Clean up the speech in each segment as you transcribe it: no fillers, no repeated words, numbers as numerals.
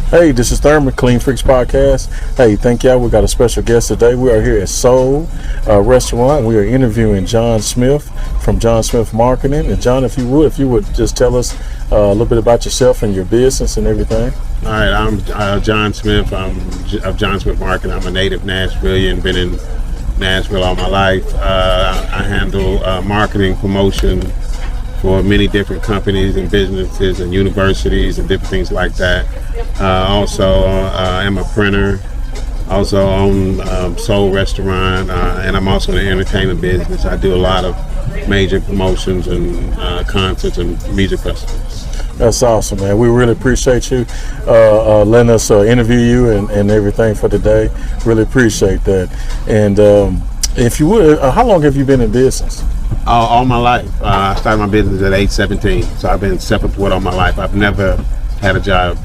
Hey, this is Thurman, Clean Freaks Podcast. Hey, thank y'all. We got a special guest today. We are here at Soul Restaurant. We are interviewing John Smith from John Smith Marketing. And John, if you would just tell us a little bit about yourself and your business and everything. All right, I'm John Smith. I'm of John Smith Marketing. I'm a native Nashvilleian, been in Nashville all my life. I handle marketing promotion for many different companies and businesses and universities and different things like that. Also, I'm a printer. Also own Soul Restaurant, and I'm also in the entertainment business. I do a lot of major promotions and concerts and music festivals. That's awesome, man. We really appreciate you letting us interview you and everything for today. Really appreciate that. And if you would, how long have you been in business? All my life. I started my business at age 17, so I've been self-employed all my life. I've never had a job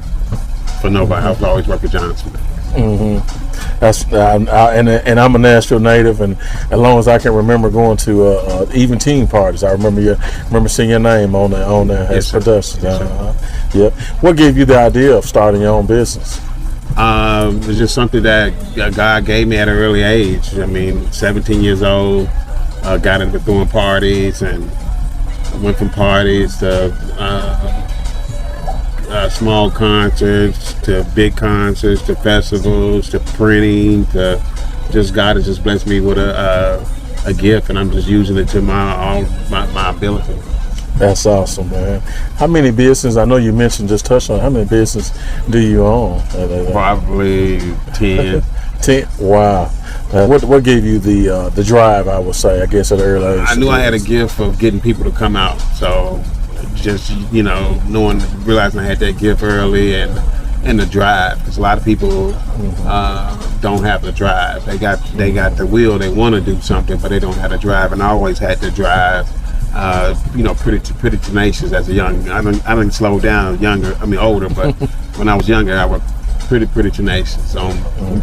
for nobody. I've always worked at John Smith. Mm-hmm. That's and I'm a Nashville native, and as long as I can remember going to even teen parties, I remember seeing your name on there as production. Yep. What gave you the idea of starting your own business? It was just something that God gave me at an early age. I mean, 17 years old. Got into throwing parties and went from parties to small concerts to big concerts to festivals to printing to just God has just blessed me with a gift, and I'm just using it to my ability. That's awesome, man. How many businesses? I know you mentioned, just touched on, how many businesses do you own? Probably 10. 10. Wow. What gave you the drive, I would say, I guess, at an early age? I knew I had a gift of getting people to come out. So just, realizing I had that gift early and the drive. Because a lot of people don't have the drive. They got the will, they want to do something, but they don't have the drive. And I always had the drive, pretty tenacious as a young. I didn't slow down older, but when I was younger, I was pretty tenacious on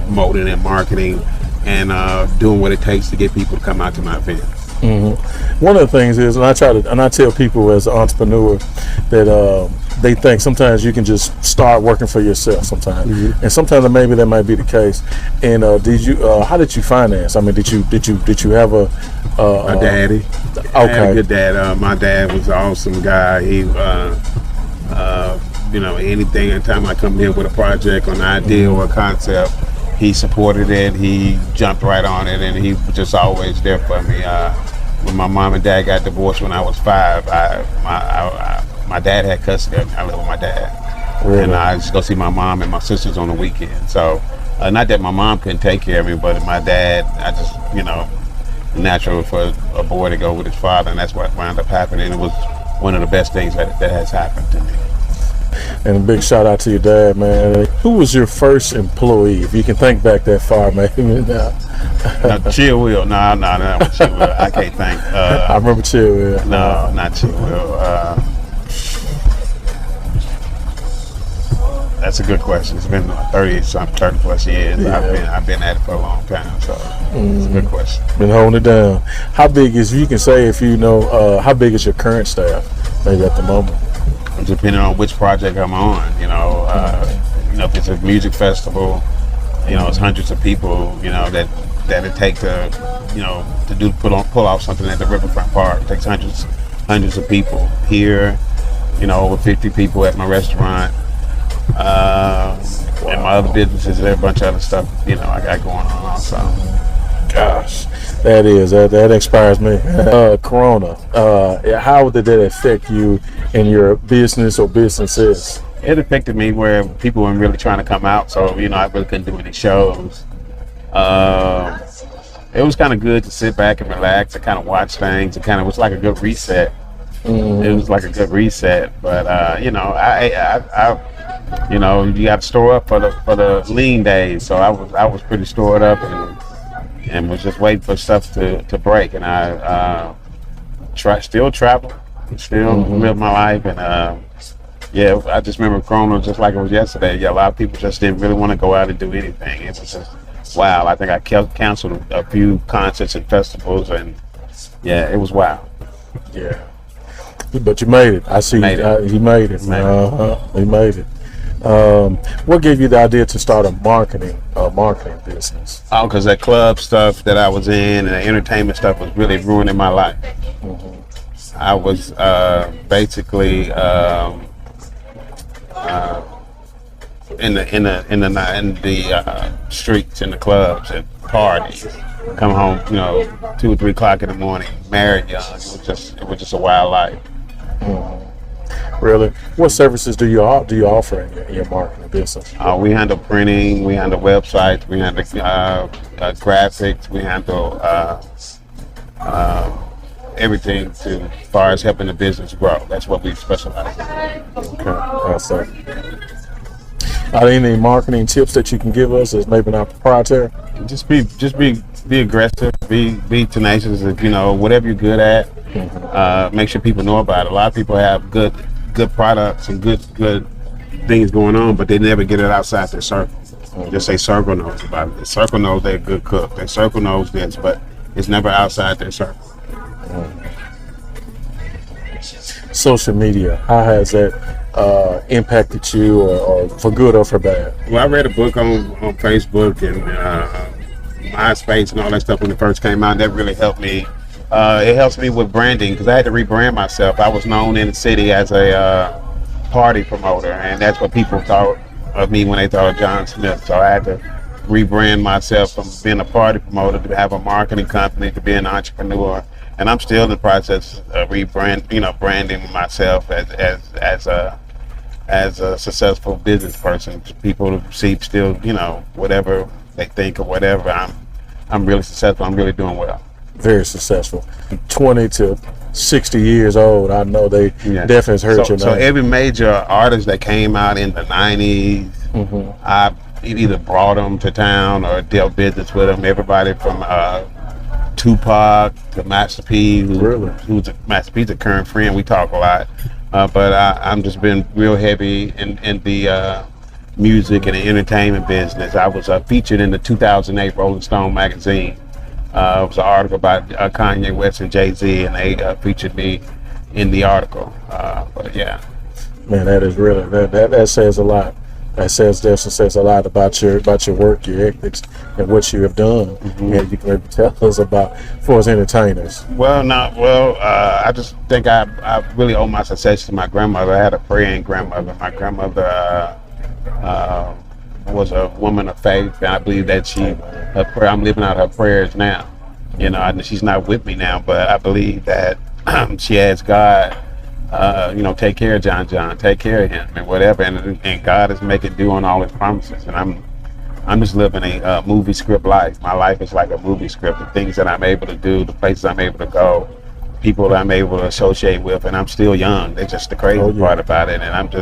promoting and marketing and doing what it takes to get people to come out to my event. Mm-hmm. One of the things is, and I tell people as an entrepreneur that they think sometimes you can just start working for yourself sometimes, and sometimes maybe that might be the case. And how did you finance? I mean, did you have a daddy? Okay, I had a good dad. My dad was an awesome guy. He anytime I come in with a project or an idea or a concept, he supported it. He jumped right on it, and he was just always there for me. When my mom and dad got divorced when I was 5, my dad had custody of me. I lived with my dad. Really? And I just go see my mom and my sisters on the weekend. So, not that my mom couldn't take care of me, but my dad, I just, natural for a boy to go with his father, and that's what wound up happening. It was one of the best things that has happened to me. And a big shout out to your dad, man. Who was your first employee? If you can think back that far, maybe. No, Chill Will. No, Chill Will. I can't think. I remember Chill Will. No, not Chill Will. That's a good question. It's been 30 plus years. Yeah. I've been at it for a long time, so it's a good question. Been holding it down. How big is, you can say, if you know, how big is your current staff, maybe at the moment? Depending on which project I'm on, if it's a music festival, it's hundreds of people, that it takes to pull off something at the Riverfront Park. It takes hundreds of people. Here, over 50 people at my restaurant, and my other businesses. There's a bunch of other stuff, I got going on also. Gosh, that inspires me. Corona, how did that affect you in your business or businesses? It affected me where people weren't really trying to come out, so I really couldn't do any shows. It was kind of good to sit back and relax and kind of watch things. It was like a good reset. It was like a good reset, but you got to store up for the lean days. So I was pretty stored up and was just waiting for stuff to break. And I still travel, still live my life, and I just remember Corona just like it was yesterday. Yeah, a lot of people just didn't really want to go out and do anything. It was just wow. I think I canceled a few concerts and festivals, and it was wild. Yeah. But you made it. I see. He made it. He made it. What gave you the idea to start a marketing business? Oh, because that club stuff that I was in and the entertainment stuff was really ruining my life. I was basically in the streets, in the clubs, and parties. Come home, 2 or 3 o'clock in the morning, married young. It was just a wild life. Really? What services do you offer in your marketing business? We handle printing, we handle websites, we handle graphics, we handle everything as far as helping the business grow. That's what we specialize in. Okay, awesome. Are there any marketing tips that you can give us that's maybe not proprietary? Just be aggressive, be tenacious. Whatever you're good at, make sure people know about it. A lot of people have good products and good things going on, but they never get it outside their circle. Just say circle knows about it. The circle knows they're a good cook. Their circle knows this, but it's never outside their circle. Social media, how has that impacted you, or for good or for bad? Well, I read a book on Facebook and MySpace and all that stuff when it first came out. That really helped me. It helps me with branding because I had to rebrand myself. I was known in the city as a party promoter, and that's what people thought of me when they thought of John Smith. So I had to rebrand myself from being a party promoter to have a marketing company to be an entrepreneur. And I'm still in the process of branding myself as a successful business person. People see still, whatever they think or whatever. I'm really successful. I'm really doing well. Very successful. 20 to 60 years old. I know they definitely has hurt your name. So every major artist that came out in the 90s, I either brought them to town or dealt business with them. Everybody from Tupac to Master P, who's Master P's a current friend. We talk a lot, but I'm just been real heavy in the music and the entertainment business. I was featured in the 2008 Rolling Stone magazine. It was an article about Kanye West and Jay-Z, and they featured me in the article. But yeah, man, that is really that says a lot. That definitely says a lot about your work, your ethics, and what you have done. And you can maybe tell us about for as entertainers. I just think I really owe my success to my grandmother. I had a praying grandmother. My grandmother was a woman of faith, and I believe that I'm living out her prayers now. She's not with me now, but I believe that she asked God, take care of John, take care of him, and whatever. And God is making do on all His promises. And I'm just living a movie script life. My life is like a movie script. The things that I'm able to do, the places I'm able to go, people that I'm able to associate with, and I'm still young. That's just the crazy part about it. And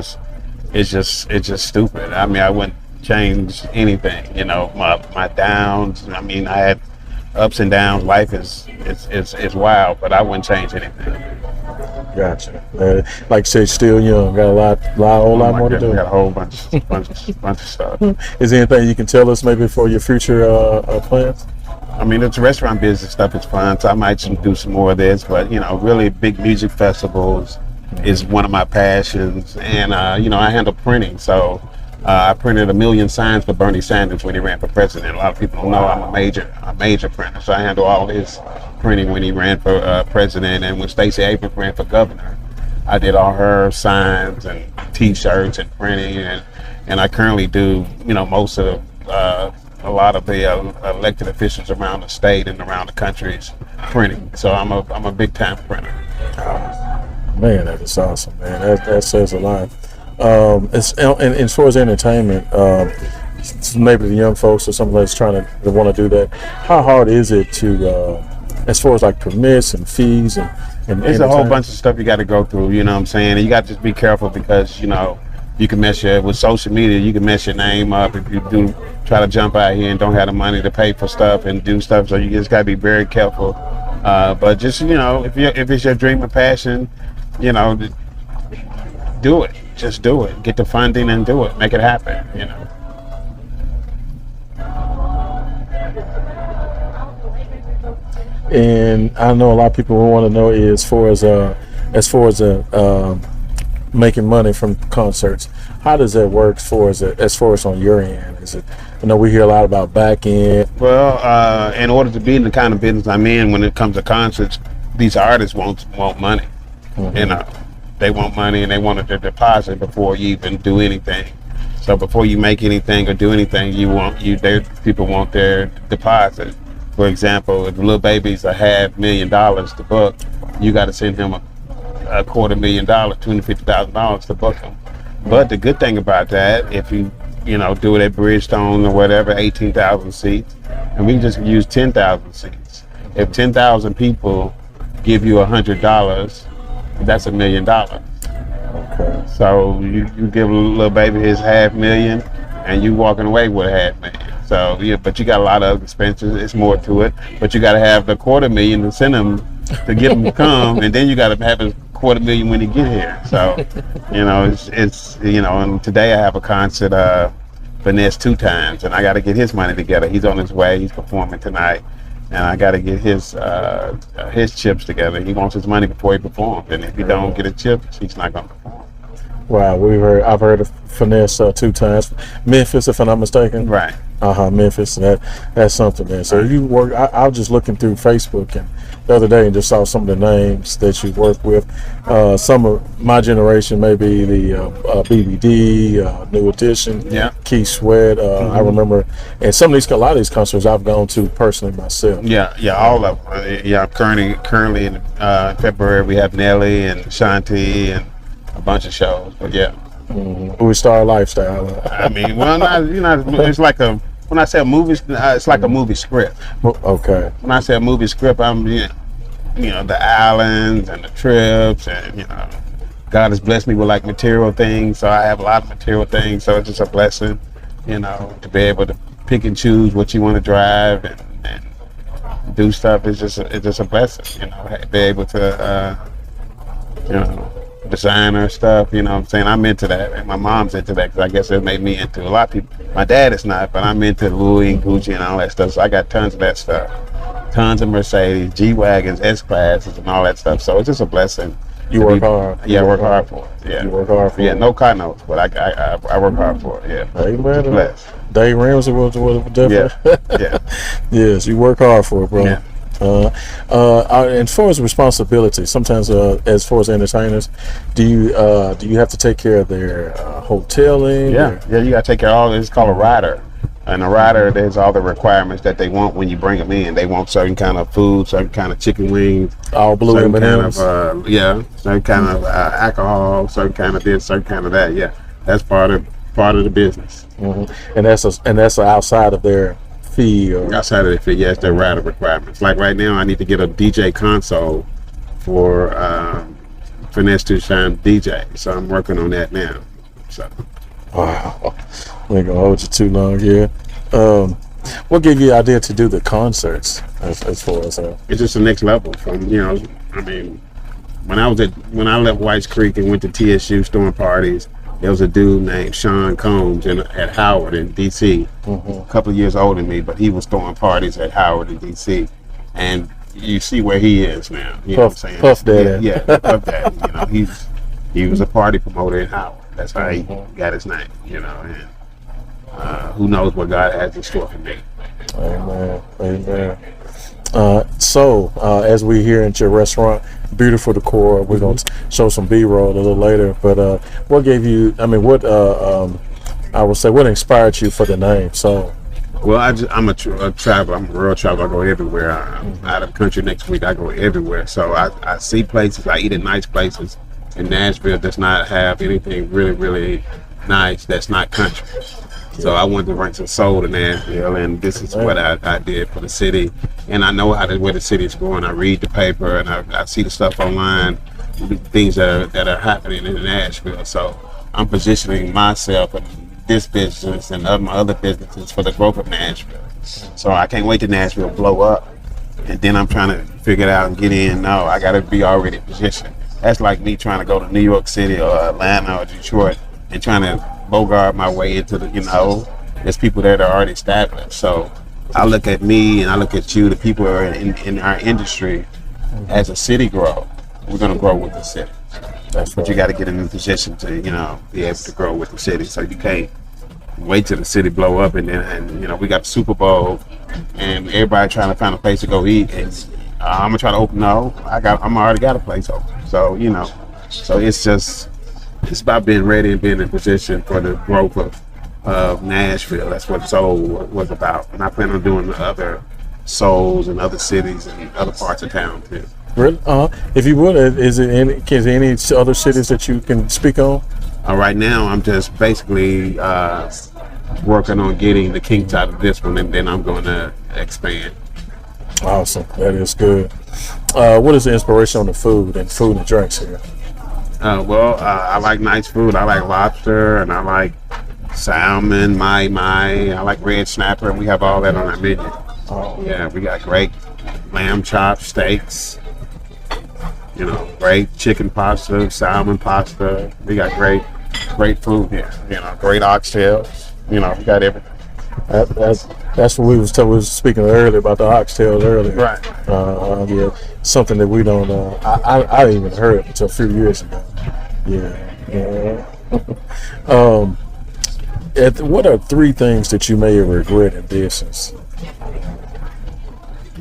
it's just stupid. I mean, I wouldn't change anything. My downs. I mean, I had ups and downs. Life is wild, but I wouldn't change anything. Gotcha. Like you said, still young. Got a lot more to do. Got a whole bunch of stuff. Is there anything you can tell us maybe for your future plans? I mean, it's restaurant business stuff is fun, so I might do some more of this. But really, big music festivals is one of my passions, and I handle printing. So I printed 1 million signs for Bernie Sanders when he ran for president. A lot of people don't know I'm a major printer, so I handle all his printing when he ran for president, and when Stacey Abrams ran for governor, I did all her signs and T-shirts and printing, and I currently do most of a lot of the elected officials around the state and around the country's printing. So I'm a big time printer. Man, that is awesome, man. That says a lot. And as far as entertainment, maybe the young folks or somebody that's trying to want to do that, how hard is it to as far as like permits and fees and there's a whole bunch of stuff you got to go through, you know what I'm saying? And you got to just be careful because, you can mess with social media, you can mess your name up if you do try to jump out here and don't have the money to pay for stuff and do stuff. So you just got to be very careful. But just, if it's your dream and passion, do it. Just do it. Get the funding and do it. Make it happen, And I know a lot of people want to know is as far as making money from concerts. How does that work as far as on your end? Is it, we hear a lot about back end. Well, in order to be in the kind of business I'm in, when it comes to concerts, these artists want money. They want money and they want their deposit before you even do anything. So before you make anything or do anything, people want their deposit. For example, if Lil Baby's $500,000 to book, you got to send him a $250,000, $250,000 to book him. But the good thing about that, if you do it at Bridgestone or whatever, 18,000 seats, and we can just use 10,000 seats. If 10,000 people give you $100, that's $1 million. Okay. So you give Lil Baby his $500,000, and you walking away with $500,000. So but you got a lot of other expenses. It's more to it. But you got to have the $250,000 to send him to get him to come, and then you got to have his $250,000 when he get here. So it's and today I have a concert. Finesse 2 times, and I got to get his money together. He's on his way. He's performing tonight, and I got to get his chips together. He wants his money before he performs, and if he don't get his chips, he's not going to perform. Wow, I've heard of Finesse 2 times. Memphis, if I'm not mistaken. Right. Memphis, and that's something, man. So you work. I was just looking through Facebook and the other day and just saw some of the names that you work with. Some of my generation, maybe the BBD, New Edition, Keith Sweat. I remember, and a lot of these concerts I've gone to personally myself. Yeah, all of them. Yeah, currently in February we have Nelly and Shanti and a bunch of shows. But yeah. We Star Lifestyle. I mean, well, it's like when I say a movie, it's like a movie script. Okay. When I say a movie script, I'm, the islands and the trips, and God has blessed me with like material things, so I have a lot of material things. So it's just a blessing, to be able to pick and choose what you want to drive and do stuff. It's just a blessing, be able to, designer stuff, what I'm saying? I'm into that, and my mom's into that, because I guess it made me into a lot of people. My dad is not, but I'm into Louis and Gucci and all that stuff, so I got tons of that stuff. Tons of Mercedes, G-Wagons, S-Classes, and all that stuff, so it's just a blessing. You work hard. Yeah, I work hard for it. Yeah. You work hard for it. Yeah, no car notes, but I work hard for it, yeah. Hey, man. Blessed. Dave Ramsey was different. Yeah. Yes, you work hard for it, bro. Yeah. As far as responsibility, sometimes as far as entertainers, do you have to take care of their hoteling? Yeah, you got to take care of all this. It's called a rider. And a rider, there's all the requirements that they want when you bring them in. They want certain kind of food, certain kind of chicken wings, all blue M&Ms. Certain kind of alcohol, certain kind of this, certain kind of that. Yeah, that's part of the business. Mm-hmm. And that's outside of their fee, or outside of the fee. Yeah, it's their rider requirements. Like right now, I need to get a DJ console for Finesse 2 Times DJ, so I'm working on that now. So. Wow, we ain't gonna hold you too long here. What gave you the idea to do the concerts as far as It's just the next level from, I mean, when I left Whites Creek and went to TSU throwing parties, there was a dude named Sean Combs at Howard in DC, a couple of years older than me, but he was throwing parties at Howard in DC, and you see where he is now. You know what I'm saying? Puff Daddy. Yeah, Puff Daddy. He was a party promoter at Howard. That's how he got his name, and who knows what God has in store for me. Amen. So as we here at your restaurant, beautiful decor, we're going to show some B-roll a little later, but what gave you, I would say, what inspired you for the name? So, well, I'm a traveler. I'm a real traveler. I go everywhere. I'm out of the country next week. I go everywhere. So I see places. I eat at nice places. And Nashville does not have anything really, really nice that's not country. So I wanted to bring some soul to Nashville, and this is what I did for the city. And I know where the city is going. I read the paper, and I see the stuff online, things that are happening in Nashville. So I'm positioning myself and this business and my other businesses for the growth of Nashville. So I can't wait till Nashville blow up, and then I'm trying to figure it out and get in. No, I got to be already positioned. That's like me trying to go to New York City or Atlanta or Detroit and trying to bogart my way into there's people there that are already established. So I look at me and I look at you, the people who are in our industry. As a city grow, we're going to grow with the city. But you got to get in a position to, be able to grow with the city. So you can't wait till the city blow up and we got the Super Bowl and everybody trying to find a place to go eat. And I'm gonna try to open. No, I'm already got a place open. So so it's about being ready and being in position for the growth of Nashville. That's what Soul was about. And I plan on doing the other Souls in other cities and other parts of town too. Really? If you would, is there any other cities that you can speak on? Right now, I'm just basically working on getting the kinks out of this one, and then I'm going to expand. Awesome. That is good. What is the inspiration on the food and drinks here? I like nice food. I like lobster, and I like salmon, mai. I like red snapper, and we have all that on our menu. Oh. Yeah, we got great lamb chops, steaks, great chicken pasta, salmon pasta. We got great food here. Great oxtails. We got everything. That's what we was speaking earlier about the oxtails earlier. Right. Yeah, something that we don't. I didn't even heard until a few years ago. Yeah. What are 3 things that you may regret in business?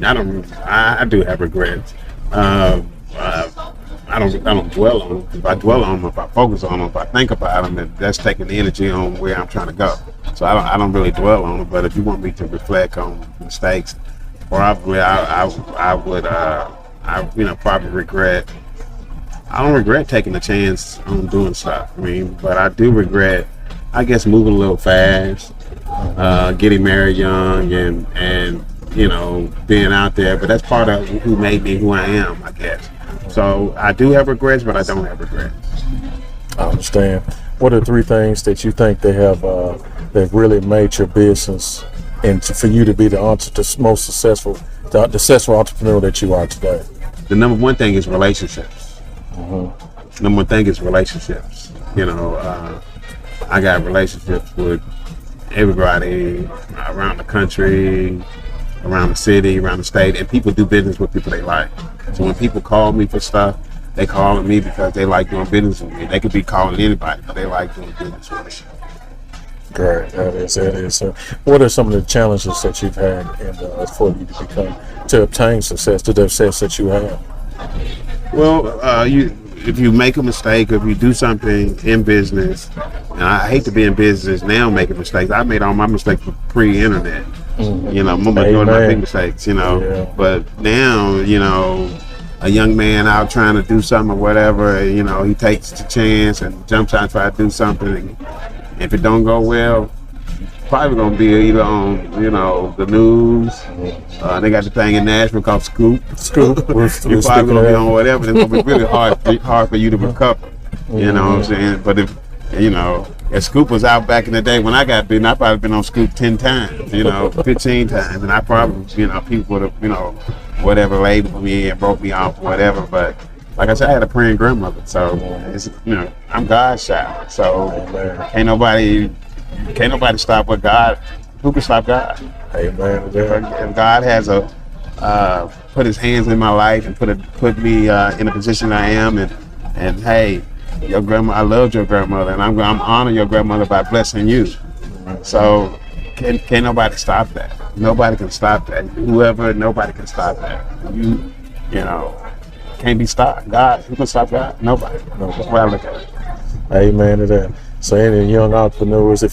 I do have regrets. I don't dwell on them. If I dwell on them, if I focus on them, if I think about them, that's taking the energy on where I'm trying to go. So I don't really dwell on them. But if you want me to reflect on mistakes, probably I would probably regret. I don't regret taking a chance on doing stuff. But I do regret, I guess, moving a little fast, getting married young, and being out there. But that's part of who made me who I am, I guess. So I do have regrets, but I don't have regrets. I understand. What are 3 things that you think they have that really made your business and for you to be the most successful entrepreneur that you are today? The number one thing is relationships. Mm-hmm. Number one thing is relationships. I got relationships with everybody around the country, around the city, around the state, and people do business with people they like. So when people call me for stuff, they calling me because they like doing business with me. They could be calling anybody, but they like doing business with me. Great, that is. What are some of the challenges that you've had for you to obtain success, to the success that you have? Well, if you make a mistake, if you do something in business, and I hate to be in business now making mistakes. I made all my mistakes pre-internet. Mm-hmm. My big mistakes, Yeah. But now, a young man out trying to do something or whatever, he takes the chance and jumps out and try to do something. And if it don't go well, probably gonna be either on, the news. They got the thing in Nashville called Scoop. You're probably gonna be on whatever. It's gonna be really hard for you to recover. You know what I'm saying? But if Scoop was out back in the day when I got bitten, I probably been on Scoop 10 times, 15 times, and I probably, people would have, whatever labeled me and broke me off, whatever. But like I said, I had a praying grandmother, so it's, I'm God's child. So can't nobody stop what God. Who can stop God? Amen. If God has put His hands in my life and put me in a position I am, and hey. Your grandma, I loved your grandmother, and I'm honor your grandmother by blessing you. So can't nobody stop that. Nobody can stop that. Nobody can stop that. You can't be stopped. God, who can stop God? Nobody. That's why I look at it. Amen to that. So any young entrepreneurs,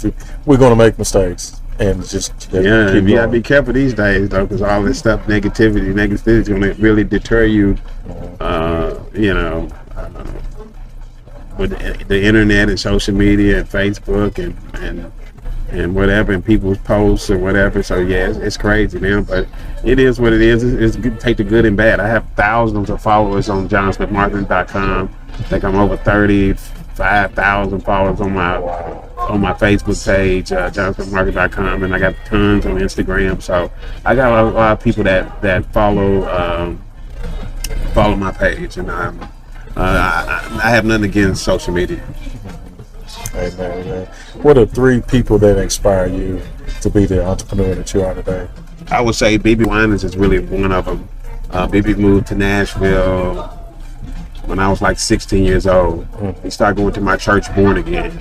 we're going to make mistakes, and just you gotta be careful these days though, because all this stuff, negativity is going to really deter you. With the internet and social media and Facebook and whatever, and people's posts or whatever. So yeah, it's crazy, man. But it is what it is. It's good, take the good and bad. I have thousands of followers on johnsmithmarketing.com. I think I'm over 35,000 followers on my Facebook page, johnsmithmarketing.com, and I got tons on Instagram. So I got a lot of people that follow my page, and I have nothing against social media. Amen. What are 3 people that inspire you to be the entrepreneur that you are today? I would say BB Winans is really one of them. BB moved to Nashville when I was like 16 years old. He started going to my church, Born Again.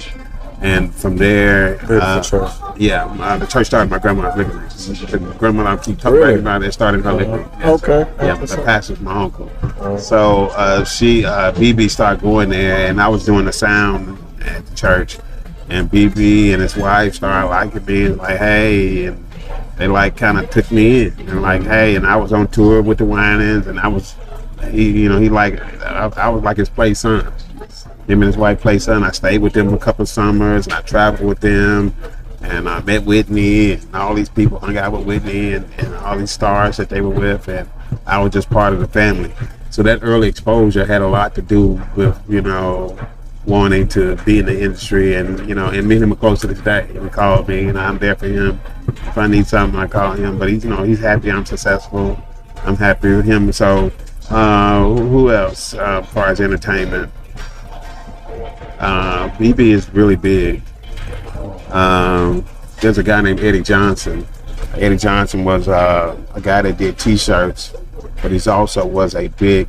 And from there, the church started my grandma's living room. The grandmother I keep talking about it started in her living room. Yes. Okay. Yeah, the pastor's my uncle. So BB started going there, and I was doing the sound at the church. And BB and his wife started liking me, and like, hey, and they like kind of took me in, and like, hey, and I was on tour with the Winans, and I was like his play son. Him and his wife play son. I stayed with them a couple of summers, and I traveled with them, and I met Whitney, and all these people hung out with Whitney, and all these stars that they were with, and I was just part of the family. So that early exposure had a lot to do with, wanting to be in the industry, and and me and him are close to this day. He called me, and I'm there for him. If I need something, I call him. But he's happy I'm successful. I'm happy with him. So who else as far as entertainment? BB is really big. There's a guy named Eddie Johnson. Eddie Johnson was a guy that did T-shirts, but he also was a big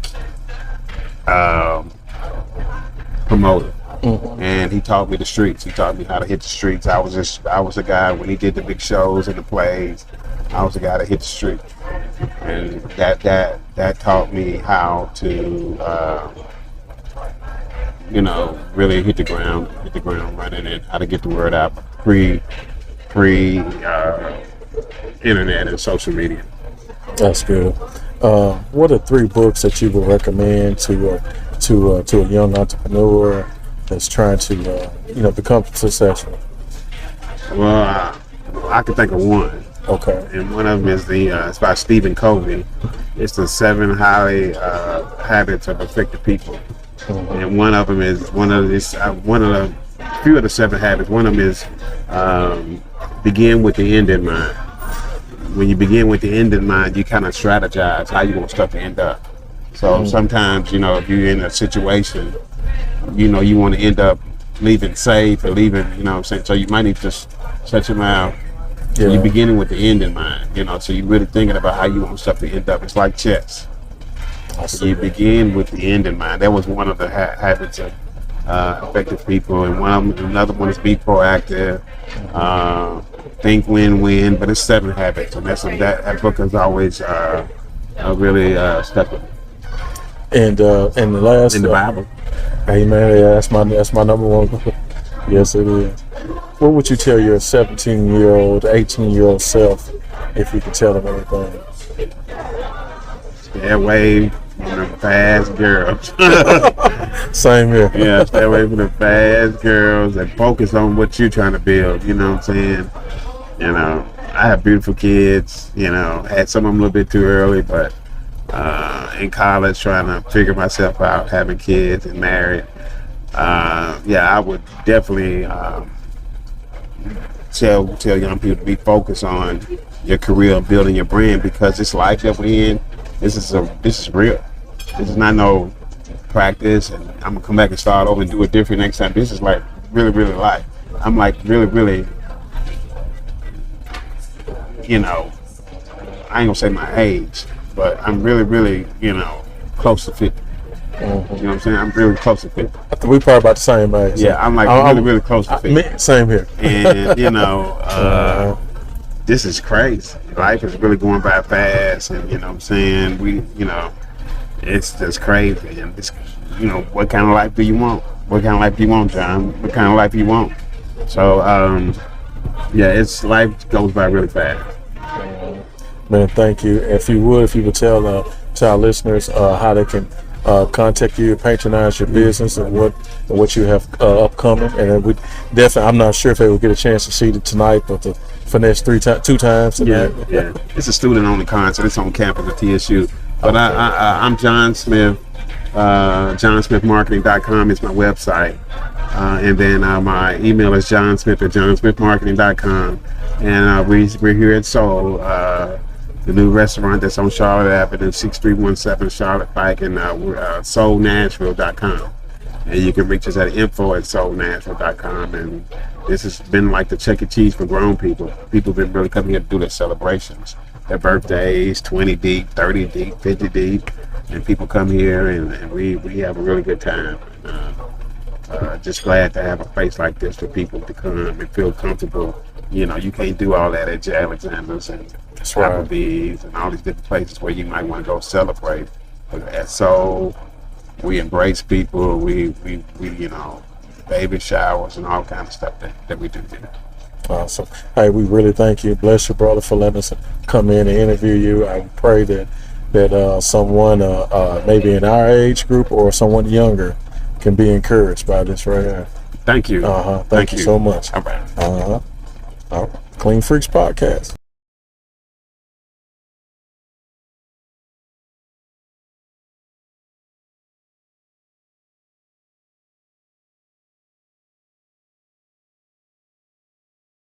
promoter. And he taught me the streets. He taught me how to hit the streets. I was a guy when he did the big shows and the plays. I was the guy that hit the street, and that taught me how to really hit the ground running, and how to get the word out pre internet and social media. That's good. What are 3 books that you would recommend to a young entrepreneur that's trying to become successful? Well, I can think of one. Okay. And one of them is it's by Stephen Covey. It's the 7 highly habits of effective people. And one of them is one of the few of the 7 habits. One of them is begin with the end in mind. When you begin with the end in mind, you kind of strategize how you want stuff to end up. So sometimes, if you're in a situation, you want to end up leaving safe or leaving, so you might need to just shut your mouth. Yeah. You're beginning with the end in mind, so you're really thinking about how you want stuff to end up. It's like chess. So you begin with the end in mind. That was one of the habits of effective people, and another one is be proactive, think win-win. But it's 7 habits, and that book has always really stuck with me. And the last in the Bible. Amen. Yeah, that's my number one. Yes, it is. What would you tell your 17-year-old, 18-year-old self if you could tell them anything? Stay away from the fast girls. Same here. Yeah, stay away from the fast girls and focus on what you're trying to build. You know what I'm saying? I have beautiful kids. Had some of them a little bit too early, but in college trying to figure myself out, having kids and married. I would definitely tell young people to be focused on your career and building your brand, because this life that we're in, this is real. This is not no practice and I'm gonna come back and start over and do it different next time. This is like really, really life. I'm like really, really, I ain't gonna say my age, but I'm really, really, close to 50. You know what I'm saying? I'm really close to 50. We probably about the same age. Yeah, I'm like really, really close to 50. Same here. And this is crazy. Life is really going by fast, and you know what I'm saying? It's just crazy. And it's, what kind of life do you want? What kind of life do you want, John? What kind of life do you want? So, life goes by really fast. Man, thank you. If you would tell our listeners how they can contact you, patronize your business, and what you have upcoming. And we definitely, I'm not sure if they will get a chance to see it tonight, but the finesse 2 times tonight. Yeah. It's a student-only concert. It's on campus at TSU. But I'm John Smith. JohnSmithMarketing.com is my website. And then my email is johnsmith@johnsmithmarketing.com. And we're here at Soul, the new restaurant that's on Charlotte Avenue, 6317 Charlotte Pike, and SoulNashville.com. And you can reach us at info@SoulNashville.com. And this has been like the Chuck E. Cheese for grown people. People have been really coming here to do their celebrations, their birthdays, 20 deep, 30 deep, 50 deep. and people come here, and we have a really good time. Just glad to have a place like this for people to come and feel comfortable. You know, you can't do all that at your Alexander's and Applebee's and all these different places where you might want to go celebrate. But at Soul, we embrace people. We you know, baby showers and all kinds of stuff that we do here. Awesome. Hey, we really thank you. Bless you, brother, for letting us come in and interview you. I pray that someone maybe in our age group or someone younger can be encouraged by this right here. Thank you. Thank you so much. All right. Clean Freaks Podcast.